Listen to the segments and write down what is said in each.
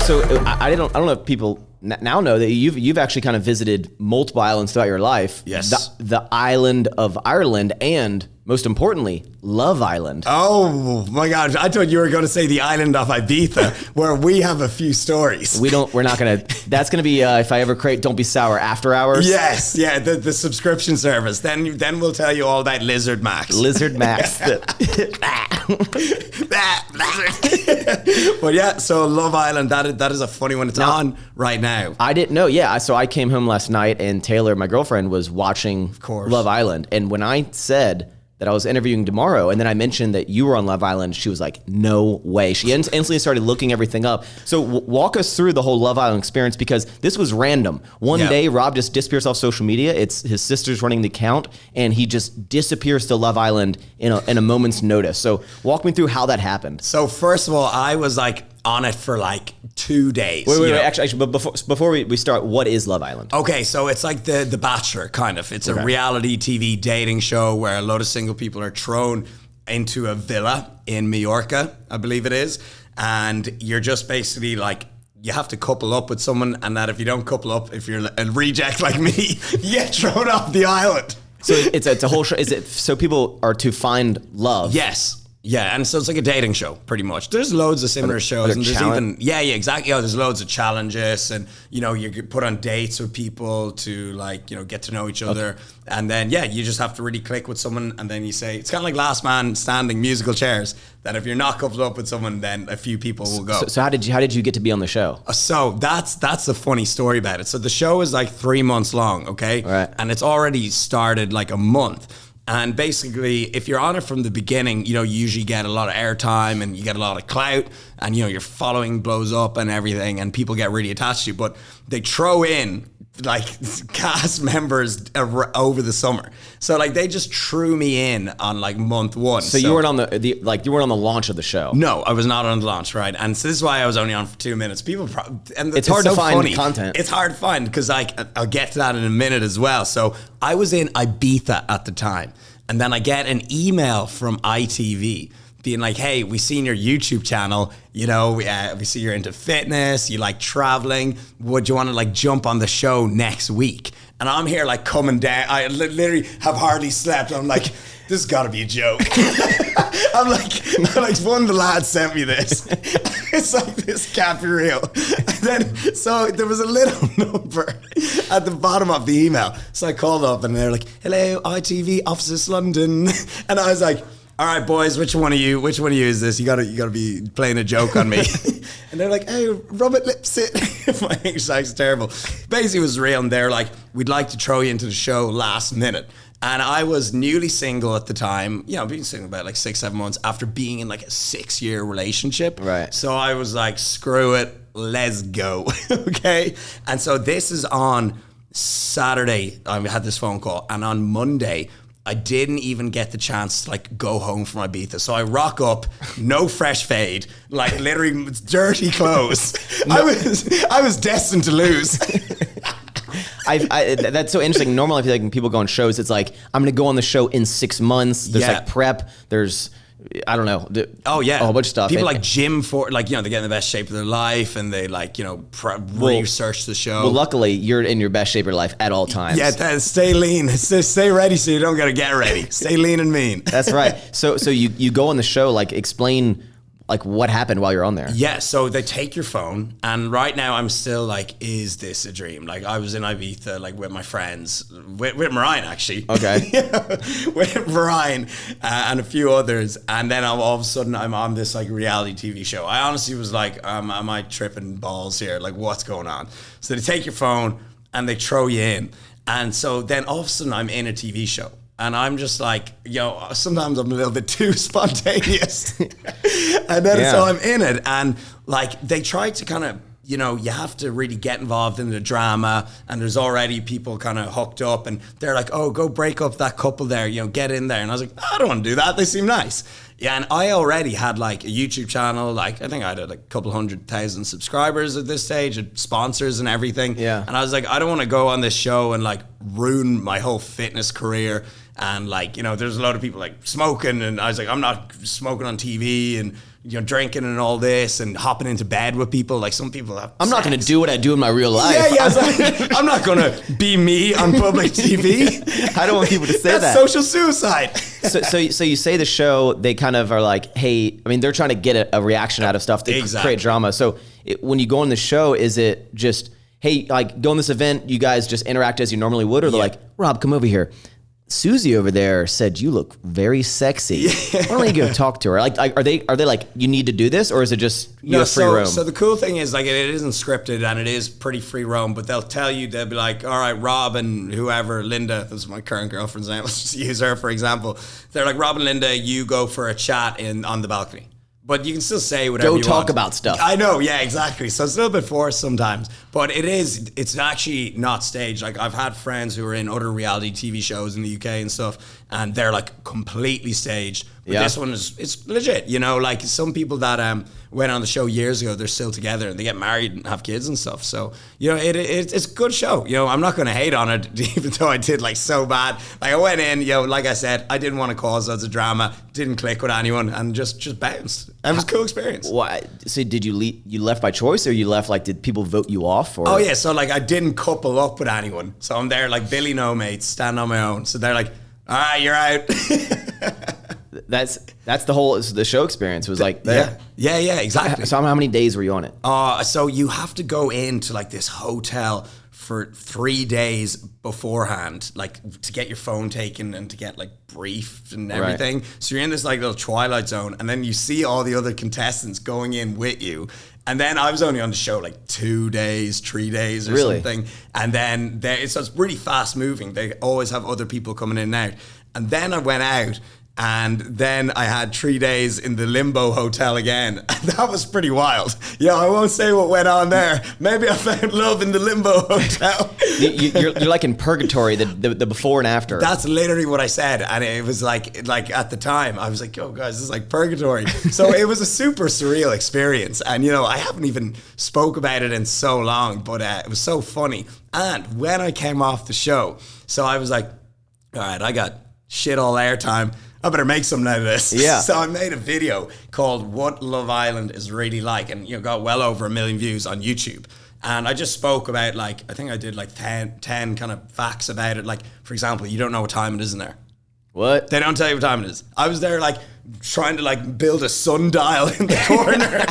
So I don't know if people now know that you've actually kind of visited multiple islands throughout your life. Yes. The island of Ireland and, most importantly, Love Island. Oh my God! I thought you were going to say the island of Ibiza, where we have a few stories. We're not gonna. That's gonna be if I ever create Don't Be Sour after hours. Yes, yeah, the subscription service. Then we'll tell you all about Lizard Maxx. Lizard Maxx. But yeah, so Love Island, that is a funny one. It's on right now. I didn't know. Yeah, so I came home last night and Taylor, my girlfriend, was watching Love Island, and when I said that I was interviewing tomorrow, and then I mentioned that you were on Love Island, she was like, no way. She instantly started looking everything up. So walk us through the whole Love Island experience, because this was random. One day, Rob just disappears off social media. It's his sister's running the account, and he just disappears to Love Island in a moment's notice. So walk me through how that happened. So first of all, I was like on it for like 2 days. Wait, actually, but before we start, what is Love Island? Okay, so it's like the Bachelor, kind of. It's a reality TV dating show where a load of single people are thrown into a villa in Mallorca, I believe it is, and you're just basically like, you have to couple up with someone, and that if you don't couple up, if you're a reject like me, you get thrown off the island. So it's a whole show. Is it so people are to find love? Yes. Yeah, and so it's like a dating show, pretty much. There's loads of similar shows, and there's even exactly. Oh, there's loads of challenges, and you get put on dates with people to get to know each other, and then you just have to really click with someone, and then you say it's kind of like Last Man Standing, musical chairs. That if you're not coupled up with someone, then a few people will go. So how did you get to be on the show? So that's the funny story about it. So the show is like 3 months long, okay, right, and it's already started like a month. And basically, if you're on it from the beginning, you usually get a lot of airtime and you get a lot of clout, and your following blows up and everything, and people get really attached to you. But they throw in like cast members over the summer, so like they just threw me in on like month one. So you weren't on you weren't on the launch of the show. No, I was not on the launch, right? And so this is why I was only on for 2 minutes. People, and it's hard to find content. It's hard to find because I'll get to that in a minute as well. So I was in Ibiza at the time, and then I get an email from ITV being like, hey, we seen your YouTube channel, we see you're into fitness, you like traveling, would you want to like jump on the show next week? And I'm here like coming down, I literally have hardly slept. I'm like, this has got to be a joke. I'm like, one of the lads sent me this. It's like, this can't be real. And then, so there was a little number at the bottom of the email. So I called up and they're like, hello, ITV offices London. And I was like, all right, boys, which one of you is this? You gotta be playing a joke on me. And they're like, hey, Robert Lipsett. My English is terrible. Basically, it was real. And they're like, we'd like to throw you into the show last minute. And I was newly single at the time. I've been single about like 6-7 months after being in like a 6-year relationship. Right. So I was like, screw it, let's go. Okay. And so this is on Saturday. I had this phone call, and on Monday, I didn't even get the chance to like go home from Ibiza. So I rock up, no fresh fade, like literally dirty clothes. No. I was destined to lose. That's so interesting. Normally, I feel like when people go on shows, it's like, I'm going to go on the show in 6 months. There's like prep. There's, I don't know. A whole bunch of stuff. People like gym for, they get in the best shape of their life, and they research the show. Well, luckily, you're in your best shape of your life at all times. Yeah, stay lean. Stay ready so you don't got to get ready. Stay lean and mean. That's right. So you go on the show, like explain like what happened while you're on there. Yeah, so they take your phone, and right now I'm still like, is this a dream? Like I was in Ibiza like with my friends, with Mariah actually. Okay. With Mariah and a few others, and then all of a sudden I'm on this like reality TV show. I honestly was like, am I tripping balls here? Like what's going on? So they take your phone and they throw you in, and so then all of a sudden I'm in a TV show. And I'm just like, sometimes I'm a little bit too spontaneous. And then so I'm in it. And like they try to kind of, you have to really get involved in the drama. And there's already people kind of hooked up. And they're like, oh, go break up that couple there, get in there. And I was like, I don't want to do that. They seem nice. Yeah, and I already had like a YouTube channel. Like I think I had like a couple 100,000 subscribers at this stage, and sponsors and everything. Yeah. And I was like, I don't want to go on this show and like ruin my whole fitness career And like, you know, there's a lot of people like smoking, and I was like, I'm not smoking on TV, and you know, drinking and all this, and hopping into bed with people. Like some people have I'm not going to do what I do in my real life. I'm not going to be me on public TV. I don't want people to say That's that. social suicide. So you say the show, they kind of are like, hey, I mean, they're trying to get a reaction out of stuff to create drama. So when you go on the show, is it just, hey, like go on this event, you guys just interact as you normally would, or they're like, Rob, come over here. Susie over there said you look very sexy. Why don't you go talk to her? Like, are they like, you need to do this, or is it just you have free roam? So the cool thing is, like, it isn't scripted and it is pretty free roam, but they'll tell you, they'll be like, all right, Rob and whoever, Linda, this is my current girlfriend's name, let's just use her for example. They're like, Rob and Linda, you go for a chat on the balcony. But you can still say whatever you want. Go talk about stuff. I know, yeah, exactly. So it's a little bit forced sometimes. But it's actually not staged. Like, I've had friends who are in other reality TV shows in the UK and stuff, and they're like completely staged. But this one it's legit, you know, like some people that went on the show years ago, they're still together and they get married and have kids and stuff. So, you know, it's a good show. You know, I'm not going to hate on it, even though I did like so bad. Like I went in, you know, like I said, I didn't want to cause loads of drama, didn't click with anyone, and just bounced. And it was a cool experience. Why? So did you left by choice, or you left like, did people vote you off? Or? Oh yeah, so like I didn't couple up with anyone. So I'm there like Billy No Mates, stand on my own. So they're like, all right, you're out. That's the show experience was like that. Yeah, exactly. So how many days were you on it? So you have to go into like this hotel for 3 days beforehand, like to get your phone taken and to get like briefed and everything. Right. So you're in this like little twilight zone, and then you see all the other contestants going in with you. And then I was only on the show like 2 days, 3 days or something. And then so it's really fast moving. They always have other people coming in and out. And then I went out, and then I had 3 days in the Limbo Hotel again. That was pretty wild. Yeah, I won't say what went on there. Maybe I found love in the Limbo Hotel. You're like in purgatory, the before and after. That's literally what I said. And it was like at the time, I was like, yo, guys, this is like purgatory. So it was a super surreal experience. And, you know, I haven't even spoke about it in so long, but it was so funny. And when I came off the show, so I was like, all right, I got shit all airtime. I better make something out of this. Yeah. So I made a video called What Love Island is Really Like, and you know, got well over 1 million views on YouTube. And I just spoke about like, I think I did like 10 kind of facts about it. Like, for example, you don't know what time it is in there. What? They don't tell you what time it is. I was there like trying to like build a sundial in the corner.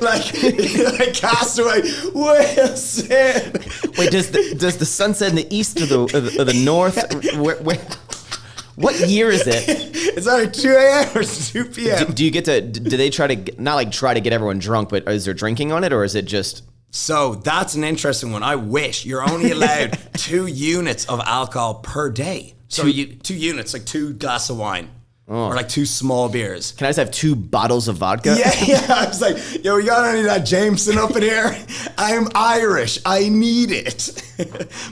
like Castaway, Wilson. Wait, does the sun set in the east or the north? Where? What year is it? It's either 2 a.m. or 2 p.m. Do you get to? Do they try to not like try to get everyone drunk, but is there drinking on it, or is it just? So that's an interesting one. I wish you're only allowed 2 units of alcohol per day. So 2 units, like 2 glasses of wine. Oh. Or like 2 small beers. Can I just have 2 bottles of vodka? Yeah. I was like, yo, we got any of that Jameson up in here? I'm Irish. I need it.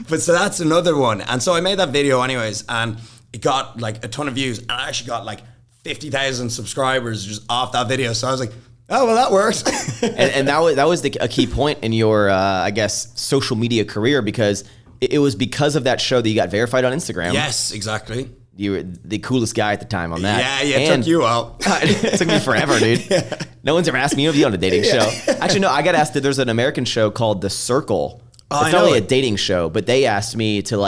But so that's another one. And so I made that video anyways, and it got like a ton of views. And I actually got like 50,000 subscribers just off that video. So I was like, oh, well, that worked. and that was a key point in your, I guess, social media career, because it was because of that show that you got verified on Instagram. Yes, exactly. You were the coolest guy at the time on that. Yeah, it took you out. It took me forever, dude. Yeah. No one's ever asked me to be on a dating show. Actually, no, I got asked that there's an American show called The Circle. It's not really a dating show, but they asked me to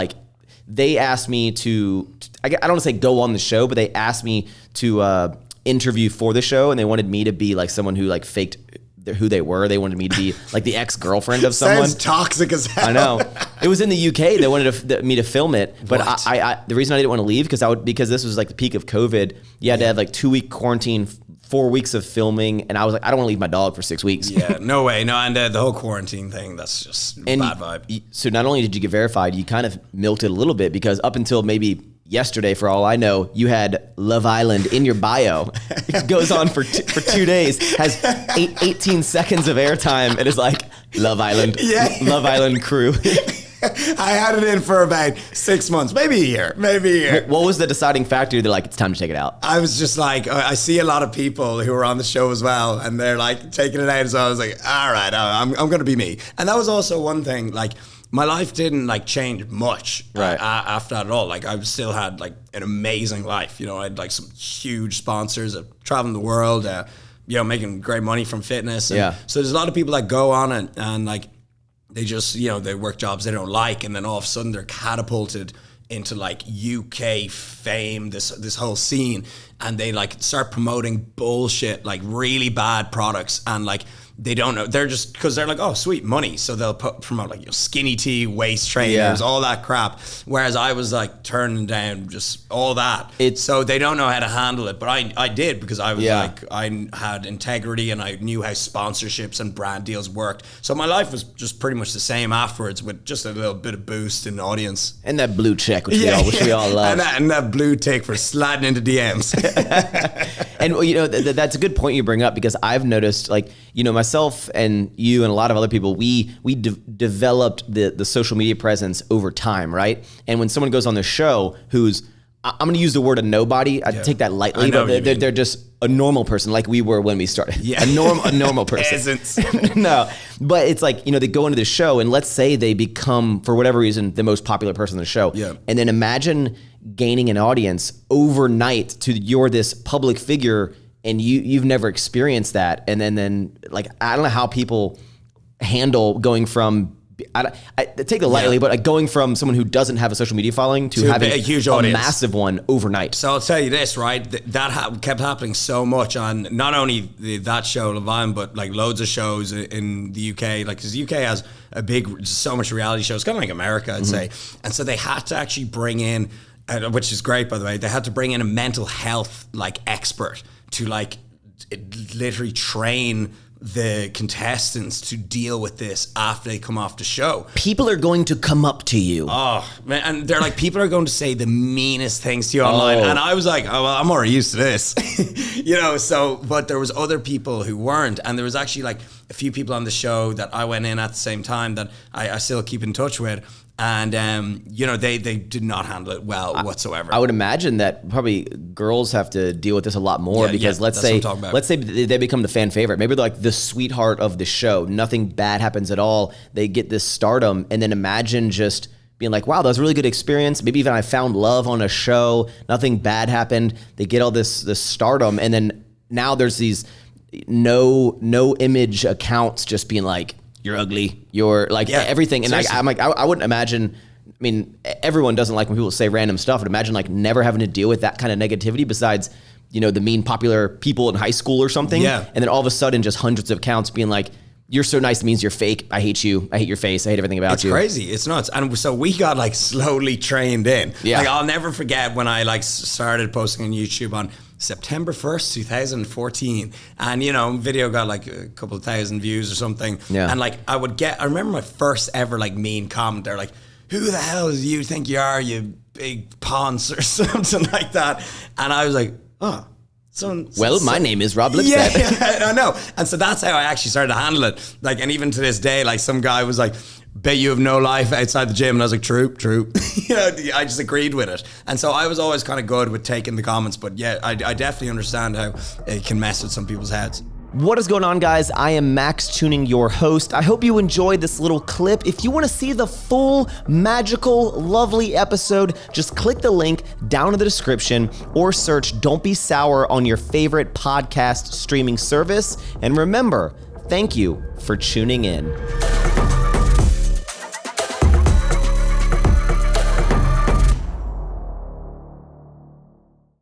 I don't want to say go on the show, but they asked me to interview for the show, and they wanted me to be like someone who like faked who they were. They wanted me to be like the ex-girlfriend of someone. Sounds toxic as hell. I know. It was in the UK. They wanted me to film it, but I the reason I didn't want to leave because this was like the peak of COVID. You had to have like 2-week quarantine, 4 weeks of filming, and I was like, I don't want to leave my dog for 6 weeks. Yeah, no way. No, and the whole quarantine thing, that's just bad vibe. So not only did you get verified, you kind of milked it a little bit, because up until maybe yesterday, for all I know, you had Love Island in your bio. It goes on for 2 days, has 18 seconds of airtime, and is like, Love Island, Love Island crew. I had it in for about 6 months, maybe a year. What was the deciding factor? They're like, it's time to take it out. I was just like, I see a lot of people who are on the show as well, and they're like taking it out. So I was like, all right, I'm going to be me. And that was also one thing, like, my life didn't like change much Right. after that at all. Like I still had like an amazing life. You know, I had like some huge sponsors, traveling the world, you know, making great money from fitness. And Yeah. so there's a lot of people that go on and like, they just, you know, they work jobs they don't like, and then all of a sudden they're catapulted into like UK fame, this whole scene, and they like start promoting bullshit, like really bad products, and like they don't know, they're just, because they're like, oh sweet, money, so they'll promote like, you know, skinny tea, waist trainers, all that crap, whereas I was like turning down just all that. So they don't know how to handle it, but I did, because I was like, I had integrity and I knew how sponsorships and brand deals worked, so my life was just pretty much the same afterwards, with just a little bit of boost in the audience. And that blue check, which we all love. And that blue tick for sliding into DMs. And you know, that's a good point you bring up, because I've noticed, like, you know, myself and you and a lot of other people, we developed the social media presence over time, right? And when someone goes on the show who's, I'm going to use the word a nobody, I take that lightly, but they're just a normal person, like we were when we started. Yeah. A normal person. No, but it's like, you know, they go into the show, and let's say they become, for whatever reason, the most popular person on the show. Yeah. And then imagine gaining an audience overnight to you're this public figure, and you've never experienced that. And then like, I don't know how people handle going from, I take it lightly, but like going from someone who doesn't have a social media following to having a huge audience, massive one overnight. So I'll tell you this, right? That kept happening so much on not only that show, Love Island, but like loads of shows in the UK. Like, because the UK has so much reality shows, kind of like America, I'd say. And so they had to actually bring in, which is great, by the way, they had to bring in a mental health like expert to like literally train the contestants to deal with this after they come off the show. People are going to come up to you. Oh, man. And they're like, people are going to say the meanest things to you online. And I was like, oh, well, I'm already used to this. You know, so, but there was other people who weren't. And there was actually like a few people on the show that I went in at the same time that I still keep in touch with. And, you know, they did not handle it well whatsoever. I would imagine that probably girls have to deal with this a lot more, because let's say they become the fan favorite. Maybe they're like the sweetheart of the show. Nothing bad happens at all. They get this stardom, and then imagine just being like, wow, that was a really good experience. Maybe even I found love on a show. Nothing bad happened. They get all this stardom, and then now there's these no image accounts just being like, you're ugly, you're like everything. And I'm like, I wouldn't imagine, I mean, everyone doesn't like when people say random stuff, but imagine like never having to deal with that kind of negativity besides, you know, the mean popular people in high school or something. Yeah. And then all of a sudden just hundreds of accounts being like, you're so nice means you're fake. I hate you. I hate your face. I hate everything about you. It's crazy. It's nuts. And so we got like slowly trained in. Yeah. Like I'll never forget when I like started posting on YouTube on September 1st, 2014. And, you know, video got like a couple of thousand views or something. Yeah. And like I remember my first ever like mean comment. They're like, who the hell do you think you are, you big ponce, or something like that. And I was like, oh. My name is Rob Lipsett. Yeah, I know. And so that's how I actually started to handle it. Like, and even to this day, like some guy was like, bet you have no life outside the gym. And I was like, true. You know, I just agreed with it. And so I was always kind of good with taking the comments. But yeah, I definitely understand how it can mess with some people's heads. What is going on, guys? I am Maxx Chewning, your host. I hope you enjoyed this little clip. If you want to see the full, magical, lovely episode, just click the link down in the description or search Don't Be Sour on your favorite podcast streaming service. And remember, thank you for tuning in.